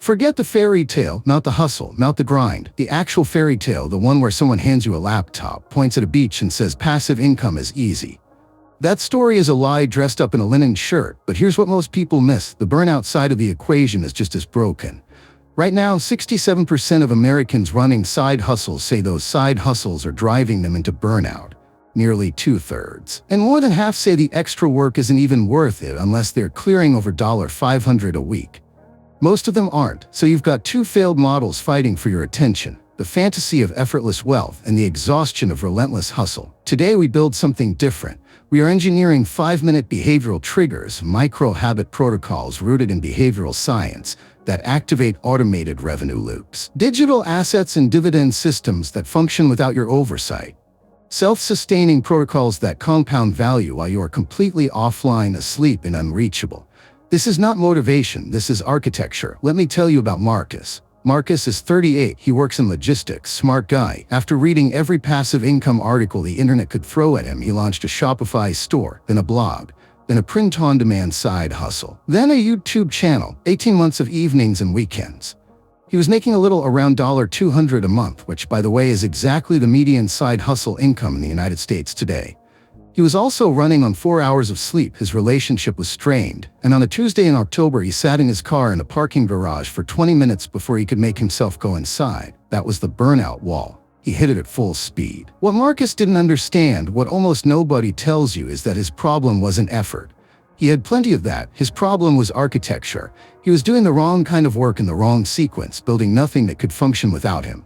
Forget the fairy tale, not the hustle, not the grind. The actual fairy tale, the one where someone hands you a laptop, points at a beach and says passive income is easy. That story is a lie dressed up in a linen shirt, but here's what most people miss. The burnout side of the equation is just as broken. Right now, 67% of Americans running side hustles say those side hustles are driving them into burnout. Nearly 2/3. And more than half say the extra work isn't even worth it unless they're clearing over $500 a week. Most of them aren't, so you've got two failed models fighting for your attention: the fantasy of effortless wealth and the exhaustion of relentless hustle. Today we build something different. We are engineering 5-minute behavioral triggers, micro-habit protocols rooted in behavioral science that activate automated revenue loops. Digital assets and dividend systems that function without your oversight. Self-sustaining protocols that compound value while you are completely offline, asleep, and unreachable. This is not motivation, this is architecture. Let me tell you about Marcus. Marcus is 38, he works in logistics, smart guy. After reading every passive income article the internet could throw at him, he launched a Shopify store, then a blog, then a print-on-demand side hustle, then a YouTube channel, 18 months of evenings and weekends. He was making a little around $200 a month, which, by the way, is exactly the median side hustle income in the United States today. He was also running on 4 hours of sleep, his relationship was strained, and on a Tuesday in October he sat in his car in a parking garage for 20 minutes before he could make himself go inside. That was the burnout wall. He hit it at full speed. What Marcus didn't understand, what almost nobody tells you, is that his problem wasn't effort. He had plenty of that. His problem was architecture. He was doing the wrong kind of work in the wrong sequence, building nothing that could function without him.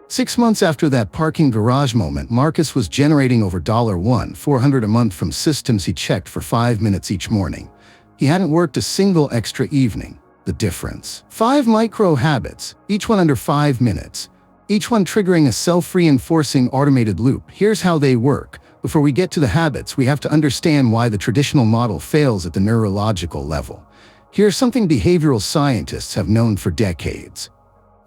6 months after that parking garage moment, Marcus was generating over $400 a month from systems he checked for 5 minutes each morning. He hadn't worked a single extra evening. The difference. 5 micro habits, each one under 5 minutes. Each one triggering a self-reinforcing automated loop. Here's how they work. Before we get to the habits, we have to understand why the traditional model fails at the neurological level. Here's something behavioral scientists have known for decades.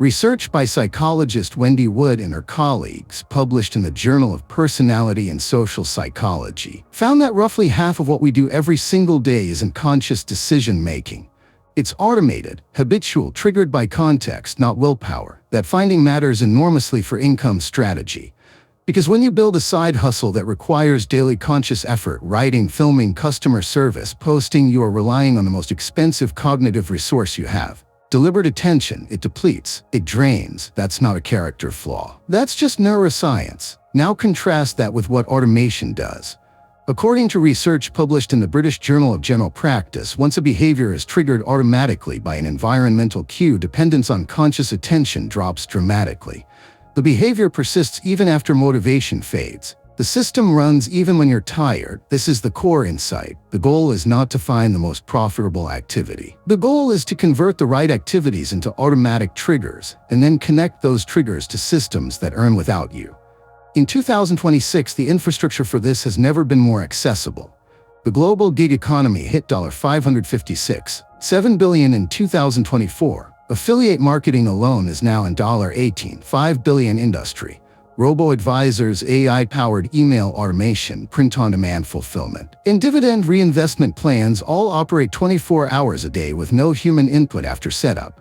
Research by psychologist Wendy Wood and her colleagues, published in the Journal of Personality and Social Psychology, found that roughly half of what we do every single day isn't conscious decision-making. It's automated, habitual, triggered by context, not willpower. That finding matters enormously for income strategy. Because when you build a side hustle that requires daily conscious effort, writing, filming, customer service, posting, you are relying on the most expensive cognitive resource you have. Deliberate attention. It depletes, it drains. That's not a character flaw. That's just neuroscience. Now contrast that with what automation does. According to research published in the British Journal of General Practice, once a behavior is triggered automatically by an environmental cue, dependence on conscious attention drops dramatically. The behavior persists even after motivation fades. The system runs even when you're tired. This is the core insight. The goal is not to find the most profitable activity. The goal is to convert the right activities into automatic triggers, and then connect those triggers to systems that earn without you. In 2026, the infrastructure for this has never been more accessible. The global gig economy hit $556.7 billion in 2024. Affiliate marketing alone is now in $18.5 billion industry. Robo-advisors, AI-powered email automation, print-on-demand fulfillment, and dividend reinvestment plans all operate 24 hours a day with no human input after setup.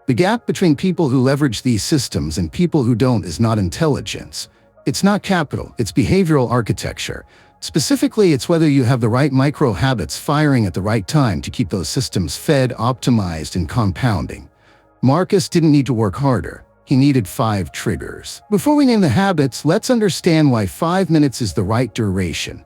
The gap between people who leverage these systems and people who don't is not intelligence. It's not capital, it's behavioral architecture. Specifically, it's whether you have the right micro habits firing at the right time to keep those systems fed, optimized, and compounding. Marcus didn't need to work harder. He needed 5 triggers. Before we name the habits, let's understand why 5 minutes is the right duration.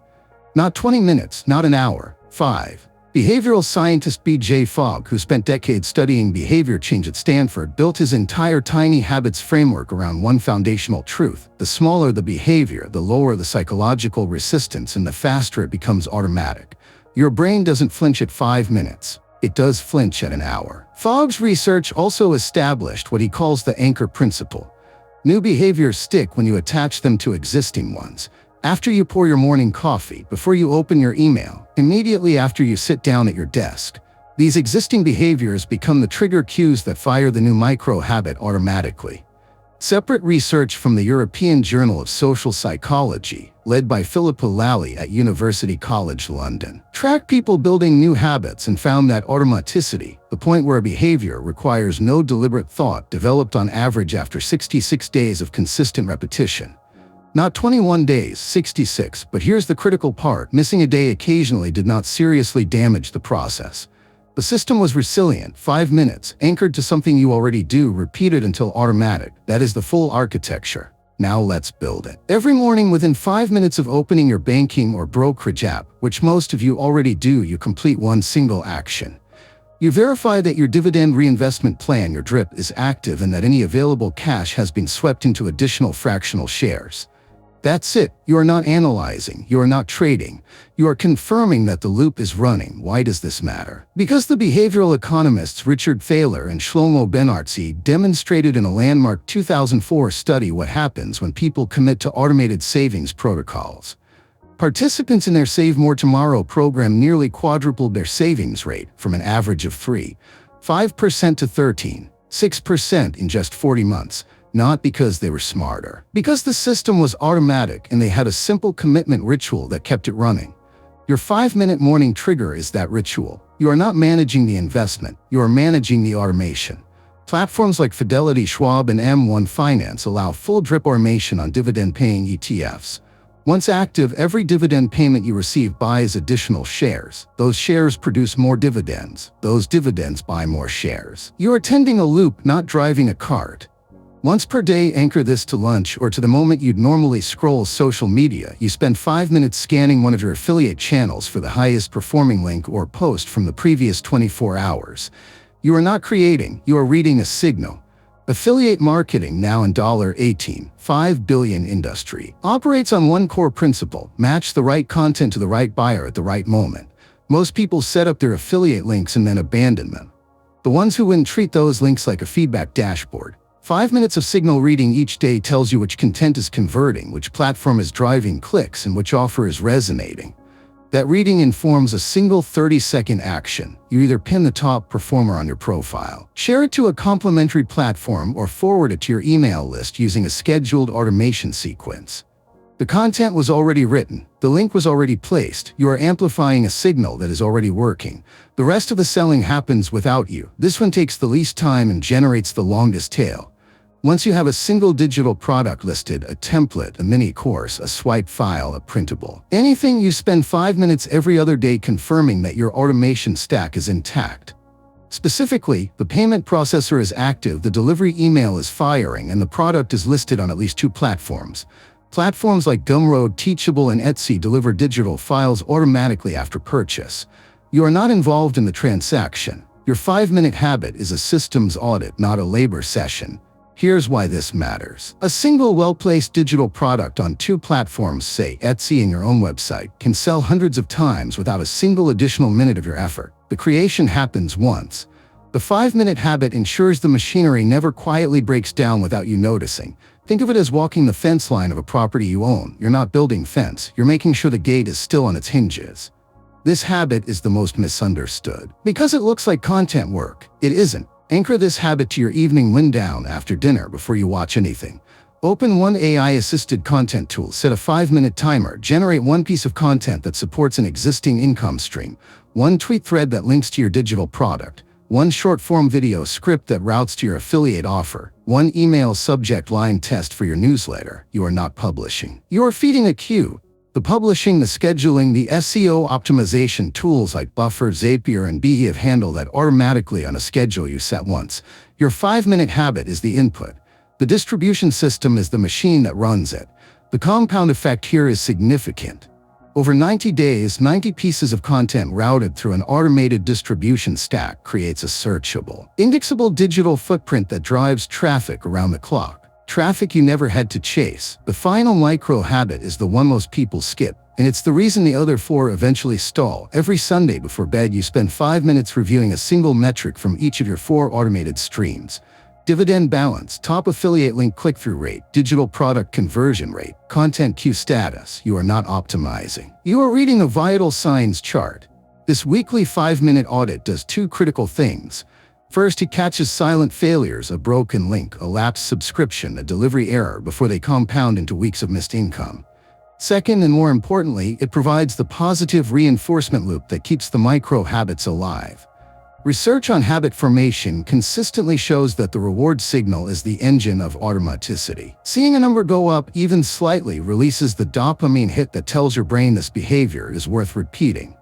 Not 20 minutes, not an hour. 5. Behavioral scientist B.J. Fogg, who spent decades studying behavior change at Stanford, built his entire Tiny Habits framework around one foundational truth. The smaller the behavior, the lower the psychological resistance, and the faster it becomes automatic. Your brain doesn't flinch at 5 minutes. It does flinch at an hour. Fogg's research also established what he calls the anchor principle. New behaviors stick when you attach them to existing ones. After you pour your morning coffee, before you open your email, immediately after you sit down at your desk. These existing behaviors become the trigger cues that fire the new micro-habit automatically. Separate research from the European Journal of Social Psychology, led by Philippa Lally at University College London, tracked people building new habits and found that automaticity, the point where a behavior requires no deliberate thought, developed on average after 66 days of consistent repetition. Not 21 days, 66, but here's the critical part: missing a day occasionally did not seriously damage the process. The system was resilient, 5 minutes, anchored to something you already do, repeated until automatic. That is the full architecture. Now let's build it. Every morning, within 5 minutes of opening your banking or brokerage app, which most of you already do, you complete one single action. You verify that your dividend reinvestment plan, your DRIP, is active and that any available cash has been swept into additional fractional shares. That's it. You are not analyzing. You are not trading. You are confirming that the loop is running. Why does this matter? Because the behavioral economists Richard Thaler and Thaler Benartzi demonstrated in a landmark 2004 study what happens when people commit to automated savings protocols. Participants in their Save More Tomorrow program nearly quadrupled their savings rate from an average of 3.5% to 13.6% in just 40 months. Not because they were smarter, because the system was automatic and they had a simple commitment ritual that kept it running. Your 5-minute morning trigger is that ritual. You are not managing the investment, you are managing the automation. Platforms like Fidelity, Schwab, and M1 Finance allow full drip automation on dividend-paying ETFs. Once active, every dividend payment you receive buys additional shares. Those shares produce more dividends. Those dividends buy more shares. You are tending a loop, not driving a cart. Once per day, anchor this to lunch or to the moment you'd normally scroll social media. You spend 5 minutes scanning one of your affiliate channels for the highest performing link or post from the previous 24 hours. You are not creating, you are reading a signal. Affiliate marketing, now in $18.5 billion industry, operates on one core principle: match the right content to the right buyer at the right moment. Most people set up their affiliate links and then abandon them. The ones who win treat those links like a feedback dashboard. 5 minutes of signal reading each day tells you which content is converting, which platform is driving clicks, and which offer is resonating. That reading informs a single 30-second action. You either pin the top performer on your profile, share it to a complementary platform, or forward it to your email list using a scheduled automation sequence. The content was already written. The link was already placed. You are amplifying a signal that is already working. The rest of the selling happens without you. This one takes the least time and generates the longest tail. Once you have a single digital product listed, a template, a mini course, a swipe file, a printable, anything, you spend 5 minutes every other day confirming that your automation stack is intact. Specifically, the payment processor is active, the delivery email is firing, and the product is listed on at least 2 platforms. Platforms like Gumroad, Teachable, and Etsy deliver digital files automatically after purchase. You are not involved in the transaction. Your 5-minute habit is a systems audit, not a labor session. Here's why this matters. A single well-placed digital product on 2 platforms, say Etsy and your own website, can sell hundreds of times without a single additional minute of your effort. The creation happens once. The 5-minute habit ensures the machinery never quietly breaks down without you noticing. Think of it as walking the fence line of a property you own. You're not building fence, you're making sure the gate is still on its hinges. This habit is the most misunderstood. Because it looks like content work, it isn't. Anchor this habit to your evening wind down after dinner before you watch anything. Open one AI-assisted content tool, set a 5-minute timer, generate one piece of content that supports an existing income stream, one tweet thread that links to your digital product, one short-form video script that routes to your affiliate offer, one email subject line test for your newsletter. You are not publishing. You are feeding a queue. The publishing, the scheduling, the SEO optimization tools like Buffer, Zapier, and Behave handle that automatically on a schedule you set once. Your 5-minute habit is the input. The distribution system is the machine that runs it. The compound effect here is significant. Over 90 days, 90 pieces of content routed through an automated distribution stack creates a searchable, indexable digital footprint that drives traffic around the clock. Traffic you never had to chase. The final micro habit is the one most people skip, and it's the reason the other 4 eventually stall. Every Sunday before bed, you spend 5 minutes reviewing a single metric from each of your 4 automated streams. Dividend balance, top affiliate link click-through rate, digital product conversion rate, content queue status. You are not optimizing. You are reading a vital signs chart. This weekly 5-minute audit does 2 critical things. First, it catches silent failures, a broken link, a lapsed subscription, a delivery error before they compound into weeks of missed income. Second, and more importantly, it provides the positive reinforcement loop that keeps the micro-habits alive. Research on habit formation consistently shows that the reward signal is the engine of automaticity. Seeing a number go up even slightly releases the dopamine hit that tells your brain this behavior is worth repeating.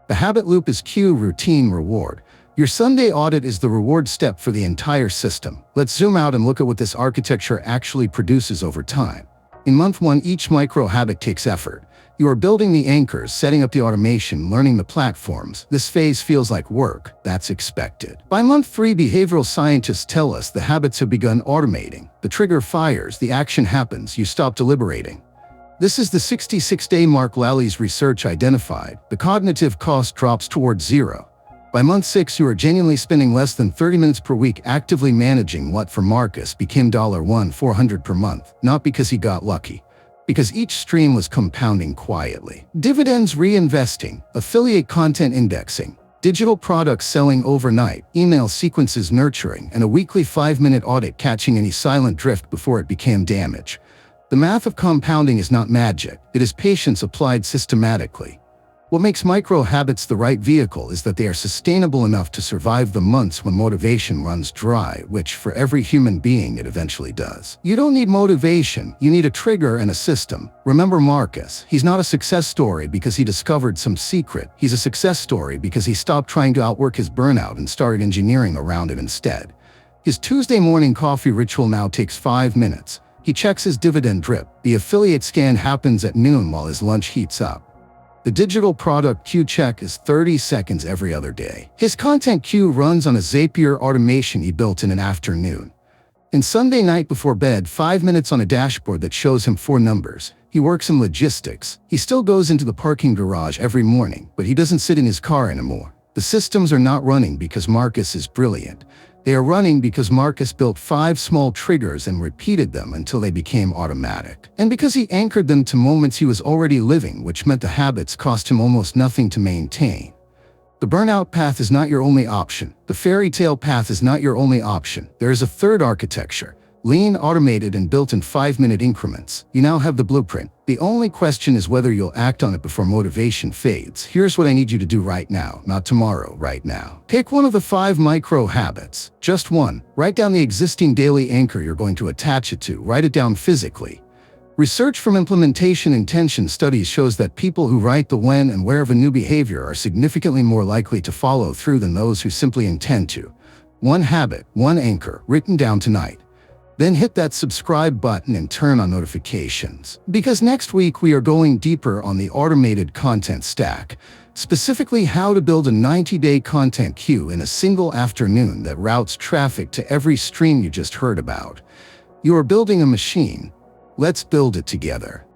The habit loop is cue, routine, reward. Your Sunday audit is the reward step for the entire system. Let's zoom out and look at what this architecture actually produces over time. In month 1, each micro-habit takes effort. You are building the anchors, setting up the automation, learning the platforms. This phase feels like work. That's expected. By month 3, behavioral scientists tell us the habits have begun automating. The trigger fires, the action happens, you stop deliberating. This is the 66-day mark Lally's research identified. The cognitive cost drops towards zero. By month 6, you are genuinely spending less than 30 minutes per week actively managing what for Marcus became $1,400 per month, not because he got lucky, because each stream was compounding quietly. Dividends, reinvesting, affiliate content indexing, digital products selling overnight, email sequences nurturing, and a weekly 5-minute audit catching any silent drift before it became damage. The math of compounding is not magic, it is patience applied systematically. What makes micro-habits the right vehicle is that they are sustainable enough to survive the months when motivation runs dry, which for every human being it eventually does. You don't need motivation, you need a trigger and a system. Remember Marcus, he's not a success story because he discovered some secret. He's a success story because he stopped trying to outwork his burnout and started engineering around it instead. His Tuesday morning coffee ritual now takes 5 minutes. He checks his dividend drip. The affiliate scan happens at noon while his lunch heats up. The digital product queue check is 30 seconds every other day. His content queue runs on a Zapier automation he built in an afternoon. And Sunday night before bed, 5 minutes on a dashboard that shows him 4 numbers. He works in logistics. He still goes into the parking garage every morning, but he doesn't sit in his car anymore. The systems are not running because Marcus is brilliant. They are running because Marcus built 5 small triggers and repeated them until they became automatic. And because he anchored them to moments he was already living, which meant the habits cost him almost nothing to maintain. The burnout path is not your only option. The fairy tale path is not your only option. There is a third architecture. Lean, automated, and built in 5-minute increments. You now have the blueprint. The only question is whether you'll act on it before motivation fades. Here's what I need you to do right now, not tomorrow, right now. Pick one of the 5 micro habits. Just one. Write down the existing daily anchor you're going to attach it to. Write it down physically. Research from implementation intention studies shows that people who write the when and where of a new behavior are significantly more likely to follow through than those who simply intend to. One habit, one anchor, written down tonight. Then hit that subscribe button and turn on notifications. Because next week we are going deeper on the automated content stack, specifically how to build a 90-day content queue in a single afternoon that routes traffic to every stream you just heard about. You are building a machine. Let's build it together.